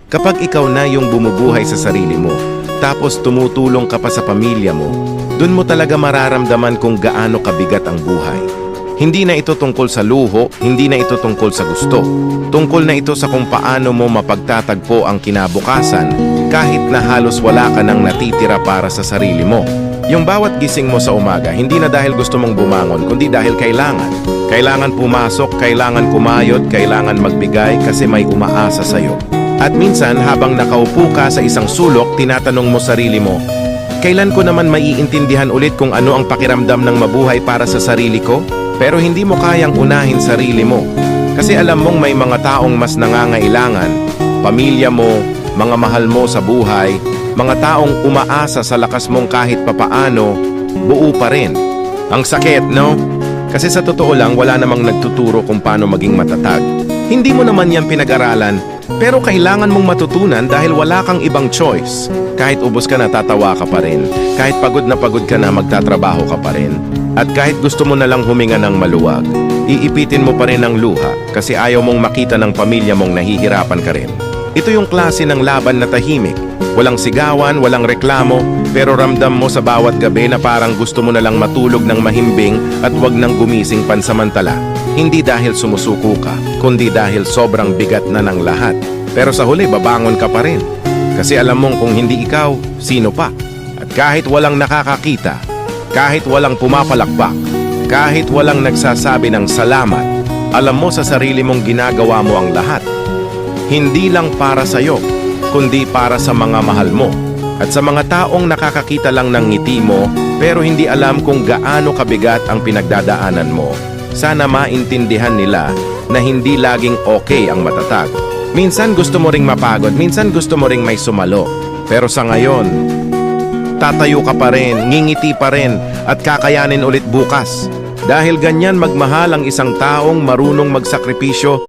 Kapag ikaw na yung bumubuhay sa sarili mo, tapos tumutulong ka pa sa pamilya mo, dun mo talaga mararamdaman kung gaano kabigat ang buhay. Hindi na ito tungkol sa luho, hindi na ito tungkol sa gusto. Tungkol na ito sa kung paano mo mapagtatagpo ang kinabukasan kahit na halos wala ka nang natitira para sa sarili mo. Yung bawat gising mo sa umaga, hindi na dahil gusto mong bumangon, kundi dahil kailangan. Kailangan pumasok, kailangan kumayod, kailangan magbigay kasi may umaasa sa'yo. At minsan habang nakaupo ka sa isang sulok, tinatanong mo sarili mo, kailan ko naman maiintindihan ulit kung ano ang pakiramdam ng mabuhay para sa sarili ko? Pero hindi mo kayang unahin sarili mo. Kasi alam mong may mga taong mas nangangailangan, pamilya mo, mga mahal mo sa buhay, mga taong umaasa sa lakas mong kahit papaano, buo pa rin. Ang sakit, no? Kasi sa totoo lang, wala namang nagtuturo kung paano maging matatag. Hindi mo naman yan pinag-aralan, pero kailangan mong matutunan dahil wala kang ibang choice. Kahit ubos ka na, tatawa ka pa rin. Kahit pagod na pagod ka na, magtatrabaho ka pa rin. At kahit gusto mo na lang huminga ng maluwag, iipitin mo pa rin ang luha kasi ayaw mong makita ng pamilya mong nahihirapan ka rin. Ito yung klase ng laban na tahimik. Walang sigawan, walang reklamo, pero ramdam mo sa bawat gabi na parang gusto mo na lang matulog ng mahimbing at wag nang gumising pansamantala. Hindi dahil sumusuko ka, kundi dahil sobrang bigat na ng lahat. Pero sa huli, babangon ka pa rin. Kasi alam mong kung hindi ikaw, sino pa? At kahit walang nakakakita, kahit walang pumapalakpak, kahit walang nagsasabi ng salamat, alam mo sa sarili mong ginagawa mo ang lahat. Hindi lang para sa'yo, kundi para sa mga mahal mo. At sa mga taong nakakakita lang ng ngiti mo, pero hindi alam kung gaano kabigat ang pinagdadaanan mo. Sana maintindihan nila na hindi laging okay ang matatag. Minsan gusto mo ring mapagod, minsan gusto mo ring may sumalo. Pero sa ngayon, tatayo ka pa rin, ngingiti pa rin, at kakayanin ulit bukas. Dahil ganyan magmahal ang isang taong marunong magsakripisyo